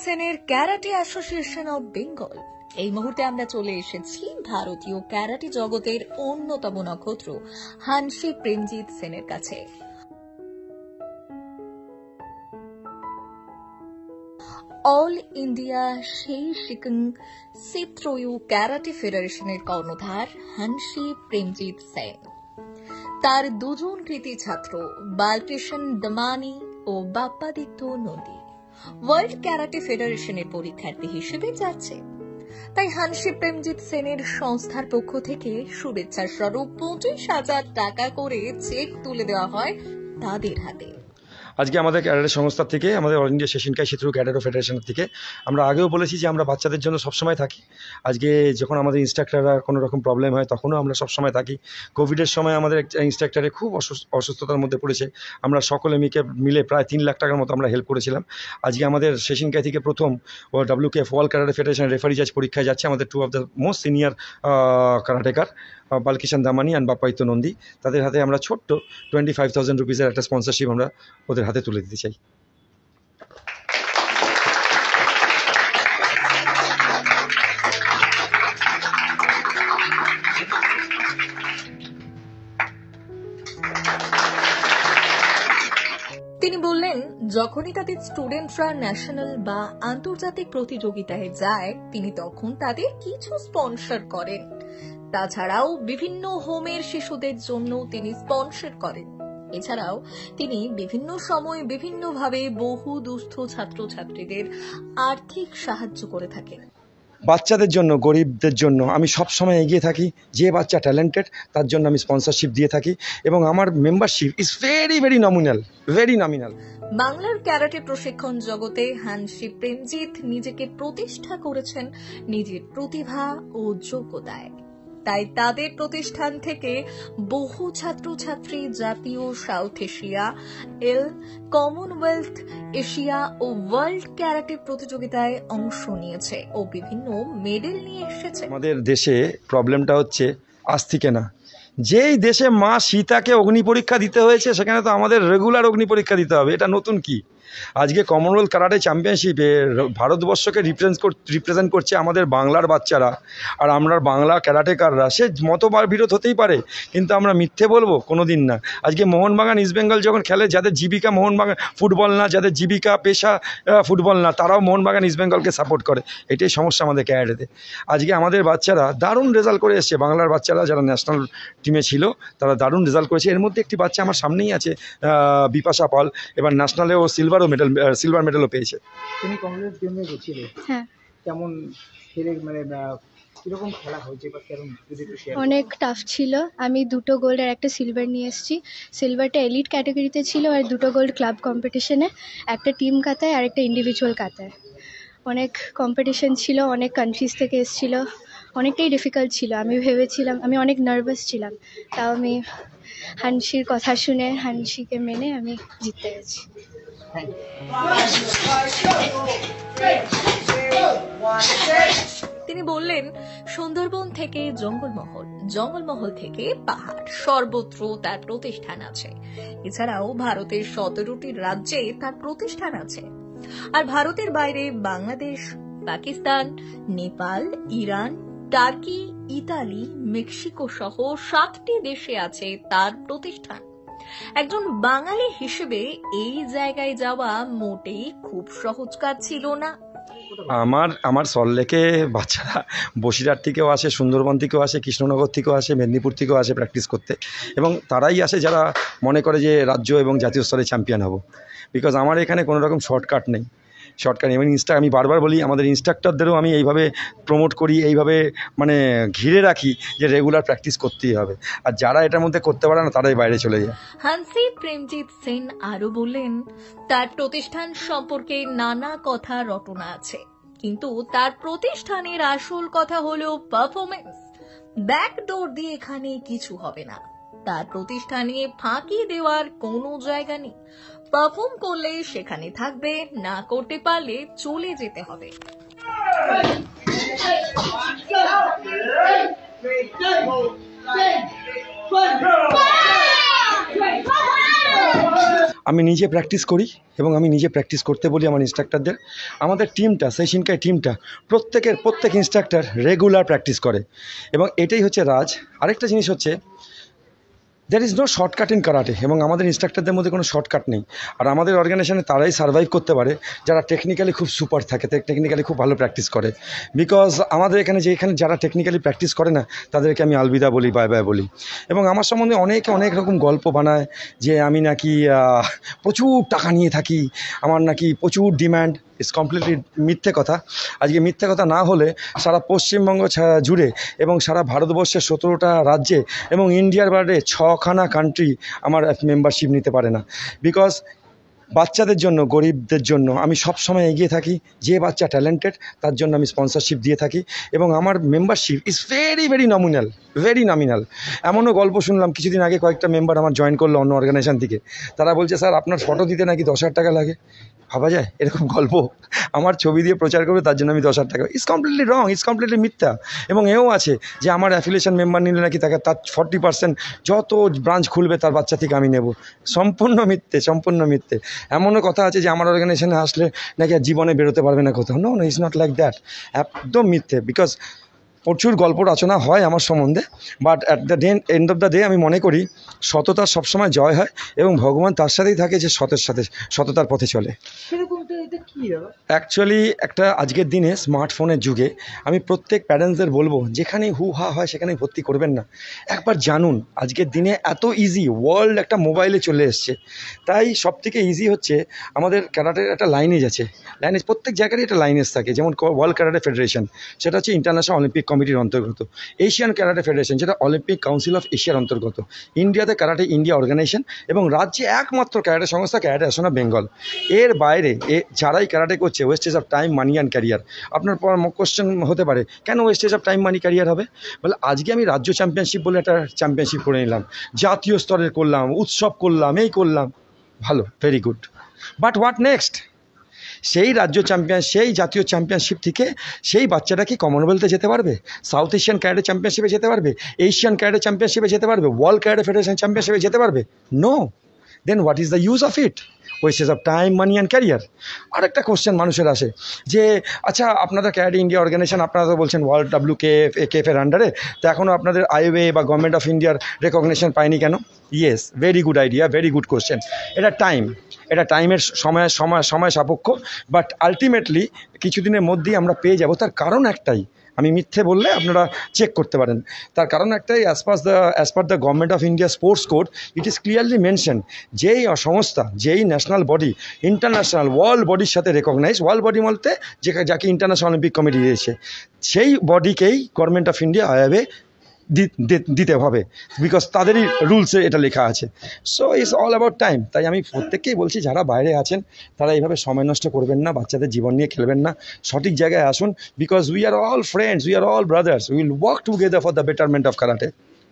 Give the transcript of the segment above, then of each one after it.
সেনের karate association of Bengal. এই মুহূর্তে আমরা চলে এসেছি ভারতীয় ক্যারাটে জগতের অন্যতম নক্ষত্র হানসি প্রেমজিৎ সেনের কাছে। অল ইন্ডিয়া শেইশিকং সিত্রয়ু ক্যারাটে ফেডারেশনের কর্ণধার হানসি প্রেমজিৎ সেন। তার দুজন কৃতী ছাত্র বালকৃষ্ণ দমানি ও বাপ্পাদিত্য নন্দী ওয়ার্ল্ড ক্যারাটে ফেডারেশনের পরীক্ষার্থী হিসেবে যাচ্ছে। তাই হানসি প্রেমজিৎ সেনের সংস্থার পক্ষ থেকে শুভেচ্ছা স্বরূপ 25,000 টাকা করে চেক তুলে দেওয়া হয় তাদের হাতে। আজকে আমাদের ক্যারাটে সংস্থা থেকে, আমাদের অল ইন্ডিয়া শেশিনকাই সিত্রু ক্যারাটে ফেডারেশনের থেকে আমরা আগেও বলেছি যে আমরা বাচ্চাদের জন্য সবসময় থাকি। আজকে যখন আমাদের ইনস্ট্রাক্টররা কোনো রকম প্রবলেম হয় তখনও আমরা সবসময় থাকি। কোভিডের সময় আমাদের ইনস্ট্রাক্টরে খুব অসুস্থতার মধ্যে পড়েছে, আমরা সকলে মিলে প্রায় 3 লাখ টাকার মতো আমরা হেল্প করেছিলাম। আজকে আমাদের শেশিনকাই থেকে প্রথম WKF world karate federation referee জাজ পরীক্ষায় যাচ্ছে আমাদের 2 অফ দ্য মোস্ট সিনিয়র কারাটেকার বালকৃষ্ণ দামানি অ্যান্ড বাপ্পাদিত্য নন্দী। তাদের হাতে আমরা ছোট্ট 25,000 রুপিসের একটা স্পন্সরশিপ আমরা ওদের হাতে তুলে দিতে চাই। তিনি বললেন, যখনই তাদের স্টুডেন্টরা ন্যাশনাল বা আন্তর্জাতিক প্রতিযোগিতায় যায় তিনি তখন তাদের কিছু স্পন্সর করেন। তাছাড়াও বিভিন্ন হোমের শিশুদের জন্য তিনি স্পন্সর করেন। এছাড়াও তিনি বিভিন্ন সময় বিভিন্নভাবে বহু দুস্থ ছাত্রছাত্রীদের আর্থিক সাহায্য করে থাকেন। বাচ্চাদের জন্য, গরিবদের জন্য আমি সব সময় এগিয়ে থাকি। যে বাচ্চা ট্যালেন্টেড তার জন্য আমি স্পন্সরশিপ দিয়ে থাকি এবং আমার মেম্বারশিপ ইজ ভেরি নমিনাল। বাংলার ক্যারাটে প্রশিক্ষণ জগতে হানসি প্রেমজিৎ নিজেকে প্রতিষ্ঠা করেছেন নিজের প্রতিভা ও যোগ্যতায়। তাই তাদের প্রতিষ্ঠান থেকে বহু ছাত্রছাত্রী জাতীয়, সাউথ এশিয়া, কমনওয়েলথ, এশিয়া ও ওয়ার্ল্ড ক্যারাটে প্রতিযোগিতায় অংশ নিয়েছে ও বিভিন্ন মেডেল নিয়ে এসেছে। আমাদের দেশে প্রবলেমটা হচ্ছে আজ থেকে না, যেই দেশে মা সীতাকে অগ্নি পরীক্ষা দিতে হয়েছে সেখানে তো আমাদের রেগুলার অগ্নি পরীক্ষা দিতে হবে। এটা নতুন কি? আজকে কমনওয়েলথ কারাটে চ্যাম্পিয়নশিপে ভারতবর্ষকে রিপ্রেজেন্ট করছে আমাদের বাংলার বাচ্চারা, আর আমরা বাংলা ক্যারাটেকাররা। সে মতবার বিরোধ হতেই পারে, কিন্তু আমরা মিথ্যে বলবো কোনোদিন না। আজকে মোহনবাগান ইস্টবেঙ্গল যখন খেলে, যাদের জীবিকা মোহনবাগান ফুটবল না, যাদের জীবিকা পেশা ফুটবল না, তারাও মোহনবাগান ইস্টবেঙ্গলকে সাপোর্ট করে। এটাই সমস্যা আমাদের ক্যারাটেতে। আজকে আমাদের বাচ্চারা দারুণ রেজাল্ট করে এসছে। বাংলার বাচ্চারা যারা ন্যাশনাল টিমে ছিল তারা দারুণ রেজাল্ট করেছে। এর মধ্যে একটি বাচ্চা আমার সামনেই আছে, বিপাশা পাল, এবার ন্যাশনালেও সিলভার মেডেলও পেয়েছে। তুমি কংগ্রেস গেমে গেছিলে, হ্যাঁ, কেমন খেলে, মানে কিরকম খেলা হয়েছে বা কেমন যদি একটু শেয়ার? অনেক টাফ ছিল। আমি 2টো গোল্ড আর একটা সিলভার নিয়ে এসেছি। সিলভারটা এলিট ক্যাটাগরিতে ছিল আর 2টো গোল্ড ক্লাব কম্পিটিশনে, একটা টিম কাতায় আর একটা ইন্ডিভিজুয়াল কাতায়। অনেক কম্পিটিশন ছিল, অনেক কান্ট্রিজ থেকে এসেছিল, অনেকটাই ডিফিকাল্ট ছিল। আমি ভেবেছিলাম, আমি অনেক নার্ভাস ছিলাম, তাও আমি হানসির কথা শুনে, হানসিকে মেনে আমি জিততে গেছি। তিনি বললেন, সুন্দরবন থেকে জঙ্গলমহল, জঙ্গলমহল থেকে পাহাড়, সর্বত্র তার প্রতিষ্ঠান আছে। এছাড়াও ভারতের 17টি রাজ্যে তার প্রতিষ্ঠান আছে। আর ভারতের বাইরে Bangladesh, Pakistan, Nepal, Iran, turkey, Italy, Mexico সহ 7টি দেশে আছে তার প্রতিষ্ঠান। একজন বাঙালি হিসেবে এই জায়গায় যাওয়া মোটেই খুব সহজ কাজ ছিল না। আমার সল্টলেকে বাচ্চারা বসিরহাট থেকেও আসে, সুন্দরবন থেকেও আসে, কৃষ্ণনগর থেকেও আসে, মেদিনীপুর থেকেও আসে প্র্যাকটিস করতে, এবং তারাই আসে যারা মনে করে যে রাজ্য এবং জাতীয় স্তরে চ্যাম্পিয়ন হব। বিকজ আমার এখানে কোনো রকম শর্টকাট নেই। এবং আমি বারবার বলি, আমাদের ইনস্ট্রাক্টরদেরও আমি এইভাবে প্রমোট করি, এইভাবে মানে ঘিরে রাখি যে রেগুলার প্র্যাকটিস করতেই হবে, আর যারা এটার মধ্যে করতে পারে না তারাই বাইরে চলে যায়। হানসি প্রেমজিৎ সেন আরো বললেন, তার প্রতিষ্ঠান সম্পর্কে নানা কথা রটনা আছে, কিন্তু তার প্রতিষ্ঠানের আসল কথা হলো পারফরমেন্স। ব্যাকডোর দিয়ে এখানে কিছু হবে না। তার প্রতিষ্ঠানে ফাঁকি দেওয়ার কোনো জায়গা নেই। পারফর্ম করলে সেখানে থাকবে, না করতে পারলে চলে যেতে হবে। আমি নিজে প্র্যাকটিস করি এবং আমি নিজে প্র্যাকটিস করতে বলি আমার ইনস্ট্রাক্টরদের। আমাদের টিমটা, সেশিনকাই টিমটা প্রত্যেক ইনস্ট্রাক্টর রেগুলার প্র্যাকটিস করে এবং এটাই হচ্ছে রাজ। আরেকটা জিনিস হচ্ছে there is no shortcut in karate, এবং আমাদের ইনস্ট্রাক্টরদের মধ্যে কোনো শর্টকাট নেই। আর আমাদের অর্গানাইজেশনে তারাই সার্ভাইভ করতে পারে যারা টেকনিক্যালি খুব সুপার থাকে, টেকনিক্যালি খুব ভালো প্র্যাকটিস করে। বিকজ আমাদের এখানে যারা টেকনিক্যালি প্র্যাকটিস করে না তাদেরকে আমি আলবিদা বলি, বাই বাই বলি। এবং আমার সম্বন্ধে অনেক রকম গল্প বানায় যে আমি নাকি প্রচুর টাকা নিয়ে থাকি, আমার নাকি প্রচুর ডিম্যান্ড। ইটস কমপ্লিটলি মিথ্যে কথা। আজকে মিথ্যে কথা না হলে সারা পশ্চিমবঙ্গ জুড়ে এবং সারা ভারতবর্ষের 17টা রাজ্যে এবং ইন্ডিয়ার বাইরে 6খানা কান্ট্রি আমার মেম্বারশিপ নিতে পারে না। বিকজ বাচ্চাদের জন্য, গরিবদের জন্য আমি সব সময় এগিয়ে থাকি। যে বাচ্চা ট্যালেন্টেড তার জন্য আমি স্পন্সরশিপ দিয়ে থাকি এবং আমার মেম্বারশিপ ইজ ভেরি নমিনাল। এমনও গল্প শুনলাম কিছুদিন আগে, কয়েকটা মেম্বার আমার জয়েন করলো অন্য অর্গানাইজেশন থেকে। তারা বলছে স্যার আপনার ফটো দিতে নাকি 10,000 টাকা লাগে। ভাবা যায় এরকম গল্প? আমার ছবি দিয়ে প্রচার করবে তার জন্য আমি 10,000 টাকা। It's completely wrong, it's completely মিথ্যা। এবং এও আছে যে আমার অ্যাফিলিয়েশন মেম্বার নিলে নাকি তার 40% যত ব্রাঞ্চ খুলবে তার বাচ্চা থেকে আমি নেব। সম্পূর্ণ মিথ্যে। এমনও কথা আছে যে আমার অর্গানাইজেশনে আসলে নাকি আর জীবনে বেরোতে পারবে না কোথাও। No, it's not like that. একদম মিথ্যে। বিকজ প্রচুর গল্প রচনা হয় আমার সম্বন্ধে, but at the end of the day আমি মনে করি সততার সবসময় জয় হয় এবং ভগবান তার সাথেই থাকে যে সততার পথে চলে। অ্যাকচুয়ালি একটা আজকের দিনে স্মার্টফোনের যুগে আমি প্রত্যেক প্যারেন্টসদের বলবো যেখানেই হু হা হয় সেখানেই ভর্তি করবেন না। একবার জানুন, আজকের দিনে এত ইজি, ওয়ার্ল্ড একটা মোবাইলে চলে এসছে। তাই সবথেকে ইজি হচ্ছে আমাদের ক্যারাটের একটা লাইনেজ আছে। প্রত্যেক জায়গারই একটা লাইনেজ থাকে। যেমন ওয়ার্ল্ড ক্যারাটে ফেডারেশন, সেটা হচ্ছে ইন্টারন্যাশনাল অলিম্পিক কমিটির অন্তর্গত। এশিয়ান ক্যারাটে ফেডারেশন, যেটা অলিম্পিক কাউন্সিল অফ এশিয়ার অন্তর্গত। ইন্ডিয়াতে ক্যারাটে ইন্ডিয়া অর্গানাইজেশন এবং রাজ্যে একমাত্র ক্যারাটে সংস্থা ক্যারাটে অ্যাসোসিয়েশন অফ বেঙ্গল। এর বাইরে যারাই ক্যারাটে করছে wastage of time, money and career. আপনার কোশ্চেন হতে পারে কেন wastage of time, money, career হবে? বলে আজকে আমি রাজ্য চ্যাম্পিয়নশিপ বলে একটা চ্যাম্পিয়নশিপ করে নিলাম, জাতীয় স্তরের করলাম, উৎসব করলাম, এই করলাম, ভালো, very good. But what next? সেই জাতীয় চ্যাম্পিয়নশিপ থেকে সেই বাচ্চাটা কি কমনওয়েলথে যেতে পারবে? সাউথ এশিয়ান ক্যারাটে চ্যাম্পিয়নশিপে যেতে পারবে? এশিয়ান ক্যারাটে চ্যাম্পিয়নশিপে যেতে পারবে? ওয়ার্ল্ড ক্যারাটে ফেডারেশন চ্যাম্পিয়নশিপে যেতে পারবে? No. Then what is the use of it? Wastage of time, money and career. আরেকটা কোশ্চেন মানুষের আসে যে আচ্ছা আপনাদের ক্যারাটে ইন্ডিয়া অর্গানাইজেশন, আপনারা তো বলছেন ওয়ার্ল্ড WKF এর আন্ডারে, তো এখনও আপনাদের আইওএ বা গভর্নমেন্ট অফ ইন্ডিয়ার রেকগনিশন পায়নি কেন? Yes, very good idea, very good question. এটা টাইমের সময় সাপেক্ষ, বাট আলটিমেটলি কিছুদিনের মধ্যেই আমরা পেয়ে যাব। তার কারণ একটাই, আমি মিথ্যে বললে আপনারা চেক করতে পারেন। তার কারণ একটাই, as per the government of India sports code it is clearly mention, যেই সংস্থা, যেই ন্যাশনাল বডি ইন্টারন্যাশনাল ওয়ার্ল্ড বডির সাথে রেকগনাইজ, ওয়ার্ল্ড বডি বলতে যাকে ইন্টারন্যাশনাল অলিম্পিক কমিটি দিয়েছে, সেই বডিকেই গভর্নমেন্ট অফ ইন্ডিয়া আইওএ দিতে হবে, বিকজ তাদেরই রুলসে এটা লেখা আছে। So it's all about time. তাই আমি প্রত্যেককেই বলছি যারা বাইরে আছেন তারা এইভাবে সময় নষ্ট করবেন না, বাচ্চাদের জীবন নিয়ে খেলবেন না, সঠিক জায়গায় আসুন। Because we are all friends, we are all brothers, we will work together for the betterment of karate.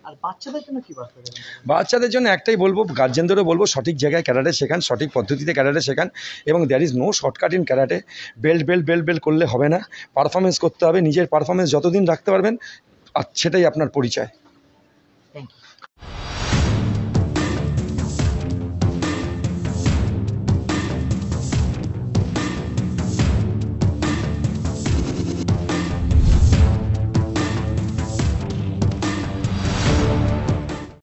আর বাচ্চাদের জন্য কি বার্তা দেবেন? বাচ্চাদের জন্য একটাই বলবো, গার্জেনদেরও বলবো সঠিক জায়গায় ক্যারাটে শেখান, সঠিক পদ্ধতিতে ক্যারাটে শেখান। এবং there is no shortcut in karate. Belt করলে হবে না, পারফরমেন্স করতে হবে। নিজের পারফরমেন্স যতদিন রাখতে পারবেন, আর সেটাই আপনার পরিচয়। Thank you.